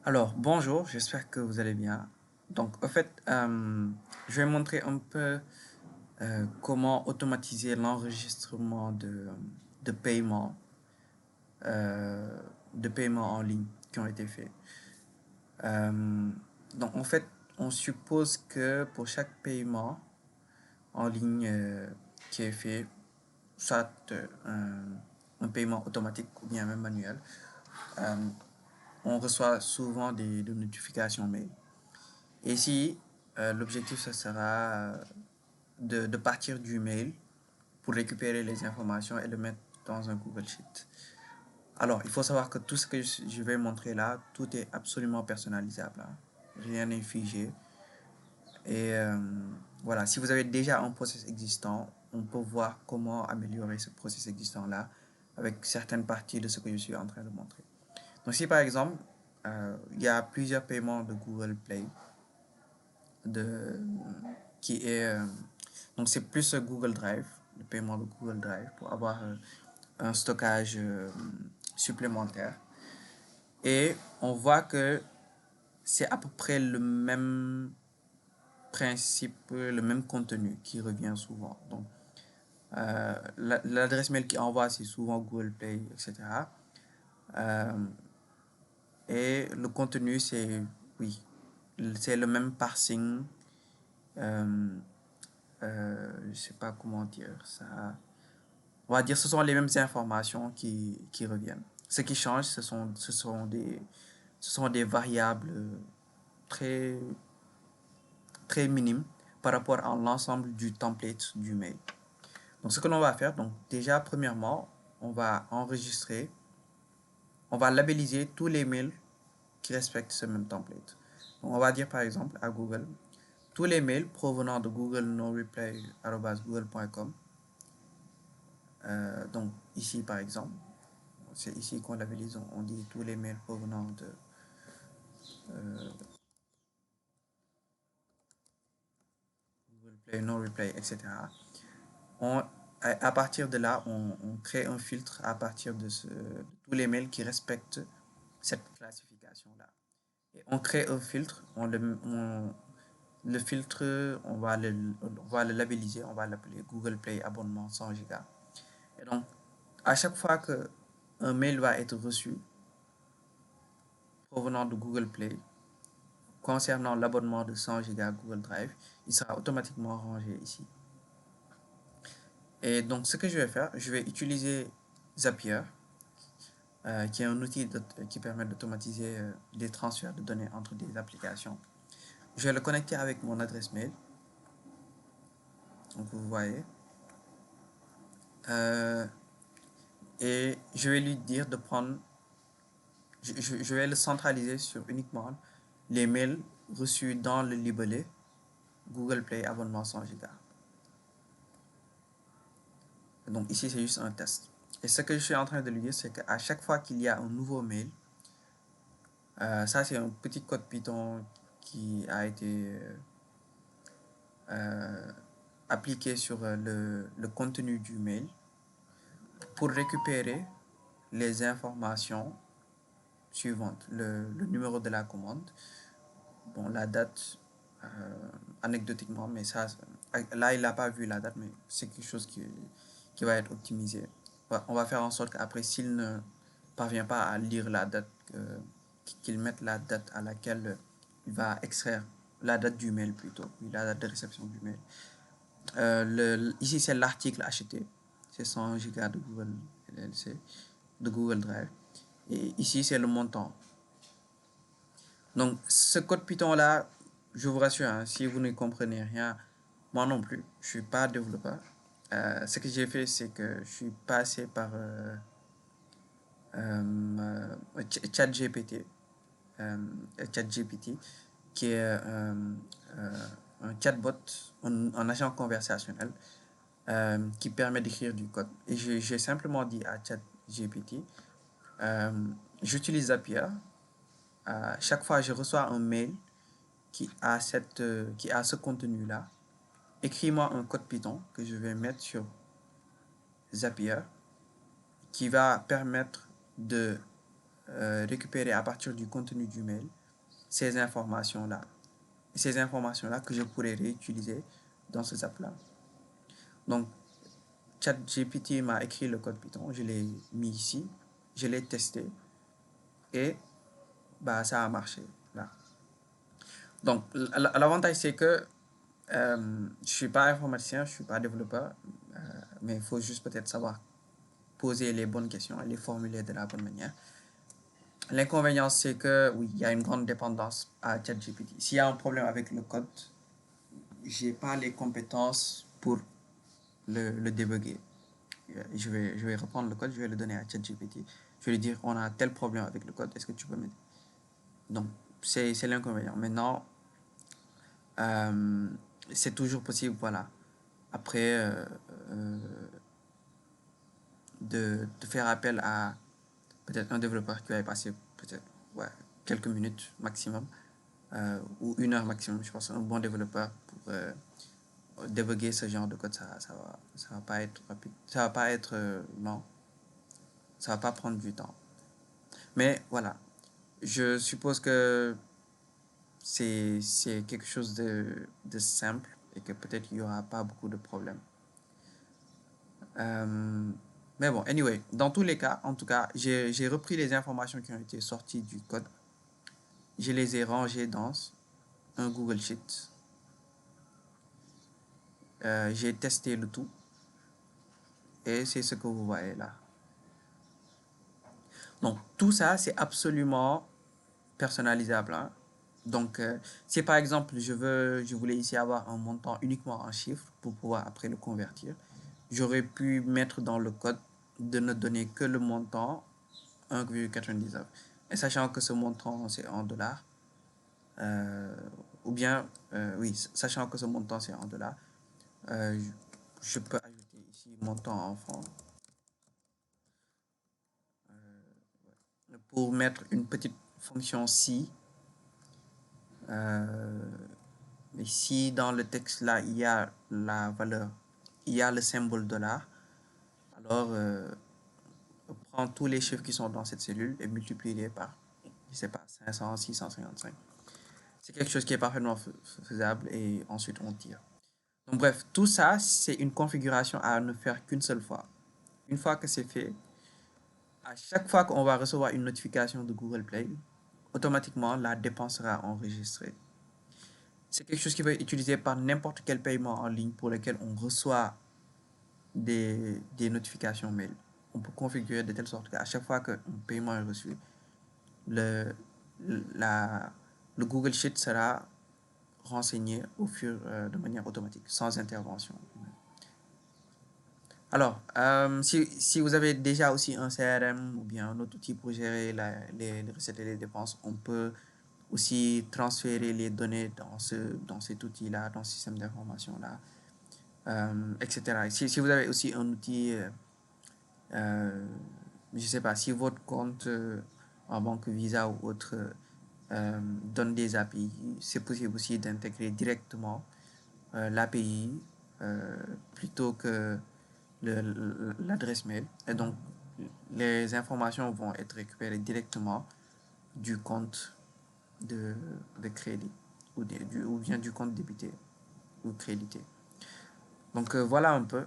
Alors, bonjour, j'espère que vous allez bien. Donc, en fait, je vais montrer un peu comment automatiser l'enregistrement de paiements, euh, de paiements en ligne qui ont été faits. Euh, donc, en fait, on suppose que pour chaque paiement en ligne qui est fait, soit un paiement automatique ou bien même manuel, euh, on reçoit souvent des notifications mail. Et ici, l'objectif, ce sera de partir du mail pour récupérer les informations et le mettre dans un Google Sheet. Alors, il faut savoir que tout ce que je vais montrer là, tout est absolument personnalisable, hein. Rien n'est figé. Et voilà, si vous avez déjà un process existant, on peut voir comment améliorer ce process existant-là avec certaines parties de ce que je suis en train de montrer. Donc, si par exemple, il y a plusieurs paiements de Google Play de, qui est donc c'est plus Google Drive, le paiement de Google Drive pour avoir un stockage supplémentaire. Et on voit que c'est à peu près le même principe, le même contenu qui revient souvent. Donc l'adresse mail qui envoie c'est souvent Google Play, etc. Euh, et le contenu c'est oui, c'est le même parsing. Euh, je sais pas comment dire ça. On va dire ce sont les mêmes informations qui reviennent. Ce qui change, ce sont des variables très, très minimes par rapport à l'ensemble du template du mail. Donc, ce que l'on va faire, donc déjà, premièrement, on va enregistrer, on va labelliser tous les mails qui respectent ce même template. Donc, on va dire par exemple à Google, tous les mails provenant de Google noreply@google.com. Donc, ici par exemple, c'est ici qu'on labellise, on dit tous les mails provenant de euh, Google Play, No Replay, etc. On, à partir de là, on crée un filtre à partir de tous les mails qui respectent cette classification-là. Et on crée un filtre, le filtre, on va le labelliser, on va l'appeler Google Play abonnement 100 gigas. Et donc, à chaque fois que un mail va être reçu provenant de Google Play, concernant l'abonnement de 100 gigas Google Drive, il sera automatiquement rangé ici. Et donc, ce que je vais faire, je vais utiliser Zapier, qui est un outil qui permet d'automatiser les transferts de données entre des applications. Je vais le connecter avec mon adresse mail. Donc, vous voyez. Euh, et je vais lui dire de prendre, je vais le centraliser sur uniquement les mails reçus dans le libellé Google Play abonnement 100 gigas. Donc ici, c'est juste un test. Et ce que je suis en train de lui dire, c'est qu'à chaque fois qu'il y a un nouveau mail, ça c'est un petit code Python qui a été euh, appliqué sur le contenu du mail pour récupérer les informations suivantes. Le numéro de la commande, bon, la date, euh, anecdotiquement, mais ça, là, il n'a pas vu la date, mais c'est quelque chose qui va être optimisé. On va faire en sorte qu'après, s'il ne parvient pas à lire la date, qu'il mette la date à laquelle il va extraire la date du mail plutôt, la date de réception du mail. Ici, c'est l'article acheté. C'est 100 gigas de Google LLC, de Google Drive. Et ici, c'est le montant. Donc, ce code Python-là, je vous rassure, hein, si vous ne comprenez rien, moi non plus, je suis pas développeur. Ce que j'ai fait, c'est que je suis passé par ChatGPT, euh, ChatGPT, qui est un chatbot, un agent conversationnel qui permet d'écrire du code. Et j'ai simplement dit à ChatGPT, euh, j'utilise Zapier. Chaque fois que je reçois un mail qui a ce contenu-là, écris-moi un code Python que je vais mettre sur Zapier qui va permettre de récupérer à partir du contenu du mail ces informations-là. Ces informations-là que je pourrais réutiliser dans ce app-là. Donc, ChatGPT m'a écrit le code Python, je l'ai mis ici, je l'ai testé et bah, ça a marché. Là. Donc, l'avantage, c'est que je suis pas informaticien, je suis pas développeur, mais il faut juste peut-être savoir poser les bonnes questions et les formuler de la bonne manière. L'inconvénient, c'est que oui, il y a une grande dépendance à ChatGPT. S'il y a un problème avec le code, j'ai pas les compétences pour le débugger. Je vais reprendre le code, je vais le donner à ChatGPT. Je vais lui dire, on a tel problème avec le code, est-ce que tu peux m'aider? Donc, c'est l'inconvénient. Maintenant, euh, c'est toujours possible, voilà. Après, euh, de faire appel à peut-être un développeur qui va y passer peut-être ouais, quelques minutes maximum ou une heure maximum. Je pense un bon développeur pour débugger ce genre de code, ça va pas être rapide. Ça va pas être lent. Ça va pas prendre du temps. Mais voilà, je suppose que c'est quelque chose de simple et que peut-être il y aura pas beaucoup de problèmes. Euh, mais bon, anyway, dans tous les cas, en tout cas, j'ai repris les informations qui ont été sorties du code. Je les ai rangées dans un Google Sheet. J'ai testé le tout et c'est ce que vous voyez là. Donc, tout ça, c'est absolument personnalisable. Hein. Donc, si par exemple, je voulais ici avoir un montant uniquement en chiffres pour pouvoir après le convertir, j'aurais pu mettre dans le code de ne donner que le montant 1,99. Et sachant que ce montant, c'est en dollars, euh, ou bien, oui, sachant que ce montant, c'est en dollars, euh, je peux ajouter ici montant en francs pour mettre une petite fonction si. Euh, Ici, dans le texte, là, il y a la valeur, il y a le symbole dollar. Alors, on prend tous les chiffres qui sont dans cette cellule et multiplie-les par, je sais pas, 500, 655. C'est quelque chose qui est parfaitement faisable et ensuite on tire. Donc, bref, tout ça, c'est une configuration à ne faire qu'une seule fois. Une fois que c'est fait, à chaque fois qu'on va recevoir une notification de Google Play, automatiquement la dépense sera enregistrée. C'est quelque chose qui peut être utilisé par n'importe quel paiement en ligne pour lequel on reçoit des notifications mail. On peut configurer de telle sorte qu'à chaque fois qu'un paiement est reçu, le, la, le Google Sheet sera renseigné de manière automatique, sans intervention. Alors, si vous avez déjà aussi un CRM ou bien un autre outil pour gérer les recettes et les dépenses, on peut aussi transférer les données dans cet outil-là, dans ce système d'information-là, etc. Si vous avez aussi un outil, je ne sais pas, si votre compte en banque Visa ou autre donne des API, c'est possible aussi d'intégrer directement l'API plutôt que l'adresse mail. Et donc, les informations vont être récupérées directement du compte de, de crédit ou bien du compte débité ou crédité. Donc, voilà un peu.